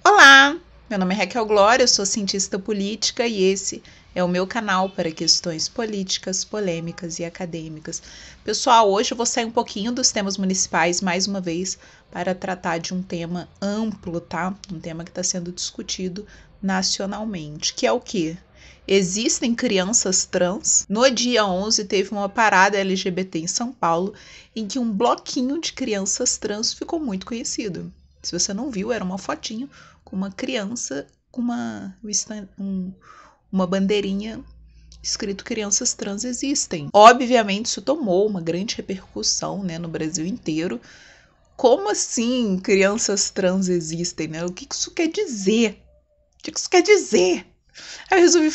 Olá, meu nome é Raquel Glória, eu sou cientista política e esse é o meu canal para questões políticas, polêmicas e acadêmicas. Pessoal, hoje eu vou sair um pouquinho dos temas municipais mais uma vez para tratar de um tema amplo, tá? Um tema que está sendo discutido nacionalmente, que é o quê? Existem crianças trans? No dia 11 teve uma parada LGBT em São Paulo em que um bloquinho de crianças trans ficou muito conhecido. Se você não viu, era uma fotinho com uma criança com uma bandeirinha escrito crianças trans existem. Obviamente isso tomou uma grande repercussão, né, no Brasil inteiro. Como assim crianças trans existem, né? O que isso quer dizer? O que isso quer dizer? Aí eu resolvi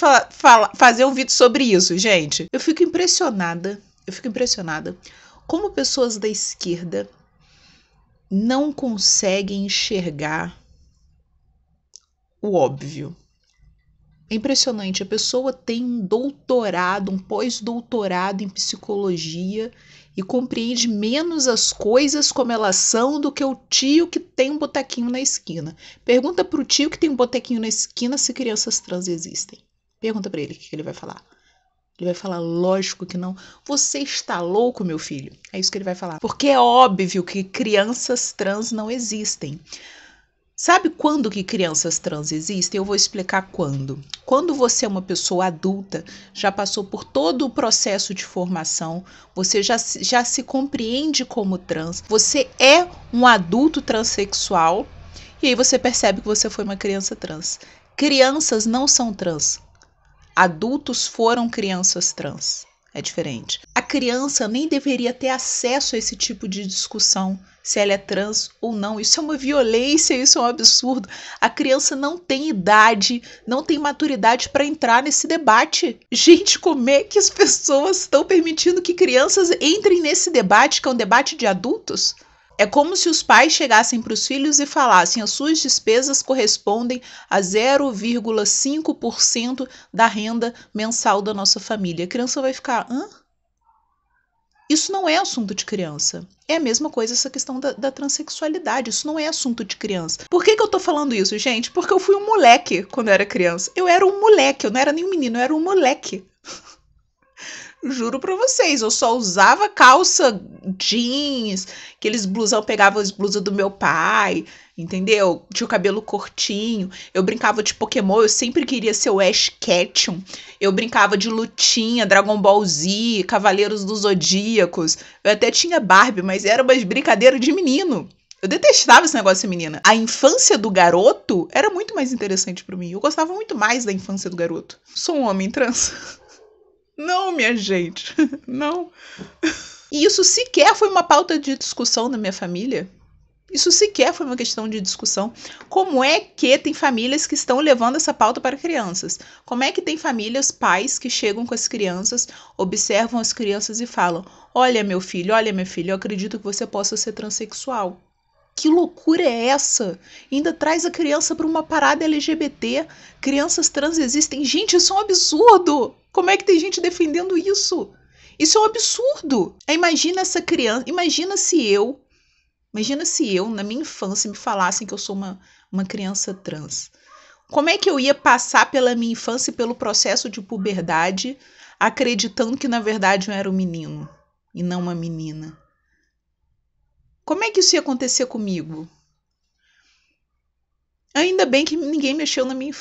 fazer um vídeo sobre isso, gente. Eu fico impressionada como pessoas da esquerda não conseguem enxergar o óbvio. É impressionante, a pessoa tem um doutorado, um pós-doutorado em psicologia e compreende menos as coisas como elas são do que o tio que tem um botequinho na esquina. Pergunta pro tio que tem um botequinho na esquina se crianças trans existem. Pergunta pra ele o que ele vai falar. Ele vai falar, lógico que não. Você está louco, meu filho? É isso que ele vai falar. Porque é óbvio que crianças trans não existem. Sabe quando que crianças trans existem? Eu vou explicar quando. Quando você é uma pessoa adulta, já passou por todo o processo de formação, você já se compreende como trans, você é um adulto transexual e aí você percebe que você foi uma criança trans. Crianças não são trans. Adultos foram crianças trans. É diferente. A criança nem deveria ter acesso a esse tipo de discussão, se ela é trans ou não. Isso é uma violência, isso é um absurdo. A criança não tem idade, não tem maturidade para entrar nesse debate. Gente, como é que as pessoas estão permitindo que crianças entrem nesse debate, que é um debate de adultos? É como se os pais chegassem para os filhos e falassem: as suas despesas correspondem a 0,5% da renda mensal da nossa família. A criança vai ficar, hã? Isso não é assunto de criança. É a mesma coisa essa questão da transexualidade. Isso não é assunto de criança. Por que eu tô falando isso, gente? Porque eu fui um moleque quando eu era criança. Eu era um moleque, eu não era nem um menino, eu era um moleque. Juro pra vocês, eu só usava calça jeans, aqueles blusão, pegava as blusas do meu pai, entendeu? Tinha o cabelo curtinho, eu brincava de Pokémon, eu sempre queria ser o Ash Ketchum, eu brincava de lutinha, Dragon Ball Z, Cavaleiros dos Zodíacos, eu até tinha Barbie, mas era umas brincadeiras de menino. Eu detestava esse negócio de menina. A infância do garoto era muito mais interessante pra mim, eu gostava muito mais da infância do garoto. Sou um homem trans. Não, minha gente, não. E isso sequer foi uma pauta de discussão na minha família. Isso sequer foi uma questão de discussão. Como é que tem famílias que estão levando essa pauta para crianças? Como é que tem famílias, pais que chegam com as crianças, observam as crianças e falam: olha, meu filho, olha, minha filha, eu acredito que você possa ser transexual. Que loucura é essa? Ainda traz a criança para uma parada LGBT. Crianças trans existem. Gente, isso é um absurdo. Como é que tem gente defendendo isso? Isso é um absurdo. Imagina essa criança. Imagina se eu, na minha infância, me falassem que eu sou uma criança trans. Como é que eu ia passar pela minha infância e pelo processo de puberdade, acreditando que, na verdade, eu era um menino e não uma menina? Como é que isso ia acontecer comigo? Ainda bem que ninguém mexeu na minha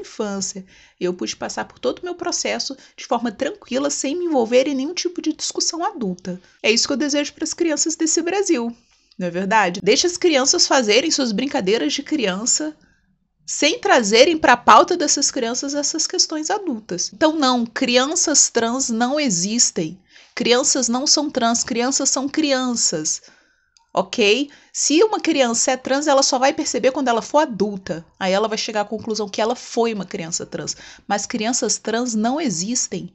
infância. Eu pude passar por todo o meu processo de forma tranquila, sem me envolver em nenhum tipo de discussão adulta. É isso que eu desejo para as crianças desse Brasil, não é verdade? Deixa as crianças fazerem suas brincadeiras de criança, sem trazerem para a pauta dessas crianças essas questões adultas. Então, não, crianças trans não existem. Crianças não são trans, crianças são crianças, ok? Se uma criança é trans, ela só vai perceber quando ela for adulta. Aí ela vai chegar à conclusão que ela foi uma criança trans. Mas crianças trans não existem.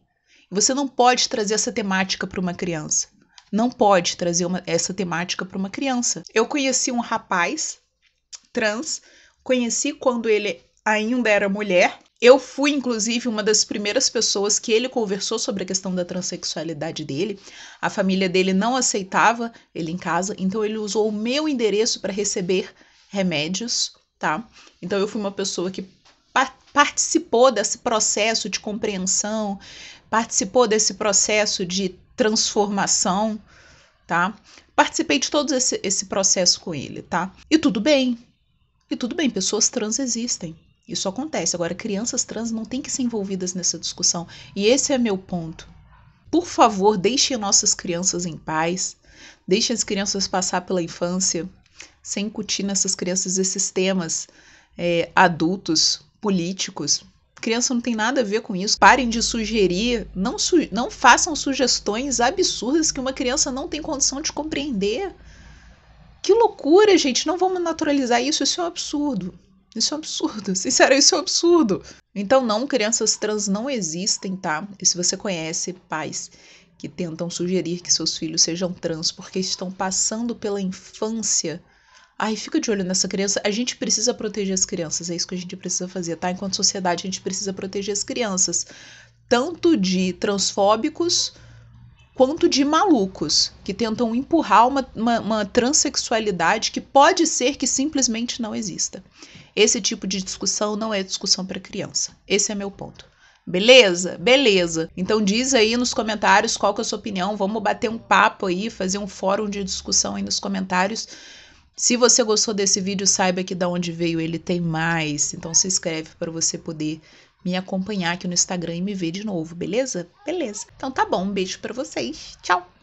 Você não pode trazer essa temática para uma criança. Não pode trazer essa temática para uma criança. Eu conheci um rapaz trans, conheci quando ele ainda era mulher. Eu fui, inclusive, uma das primeiras pessoas que ele conversou sobre a questão da transexualidade dele. A família dele não aceitava ele em casa, então ele usou o meu endereço para receber remédios, tá? Então eu fui uma pessoa que participou desse processo de compreensão, participou desse processo de transformação, tá? Participei de todo esse processo com ele, tá? E tudo bem, pessoas trans existem. Isso acontece. Agora, crianças trans não têm que ser envolvidas nessa discussão. E esse é meu ponto. Por favor, deixem nossas crianças em paz. Deixem as crianças passar pela infância sem incutir nessas crianças esses temas adultos, políticos. Criança não tem nada a ver com isso. Parem de sugerir, não façam sugestões absurdas que uma criança não tem condição de compreender. Que loucura, gente. Não vamos naturalizar isso. Isso é um absurdo. Isso é um absurdo. Sincero, isso é um absurdo. Então, não, crianças trans não existem, tá? E se você conhece pais que tentam sugerir que seus filhos sejam trans porque estão passando pela infância, ai, fica de olho nessa criança. A gente precisa proteger as crianças. É isso que a gente precisa fazer, tá? Enquanto sociedade, a gente precisa proteger as crianças. Tanto de transfóbicos quanto de malucos que tentam empurrar uma transexualidade que pode ser que simplesmente não exista. Esse tipo de discussão não é discussão para criança. Esse é meu ponto. Beleza? Beleza. Então diz aí nos comentários qual que é a sua opinião. Vamos bater um papo aí, fazer um fórum de discussão aí nos comentários. Se você gostou desse vídeo, saiba que da onde veio ele tem mais. Então se inscreve para você poder me acompanhar aqui no Instagram e me ver de novo, beleza? Beleza. Então tá bom, um beijo para vocês. Tchau!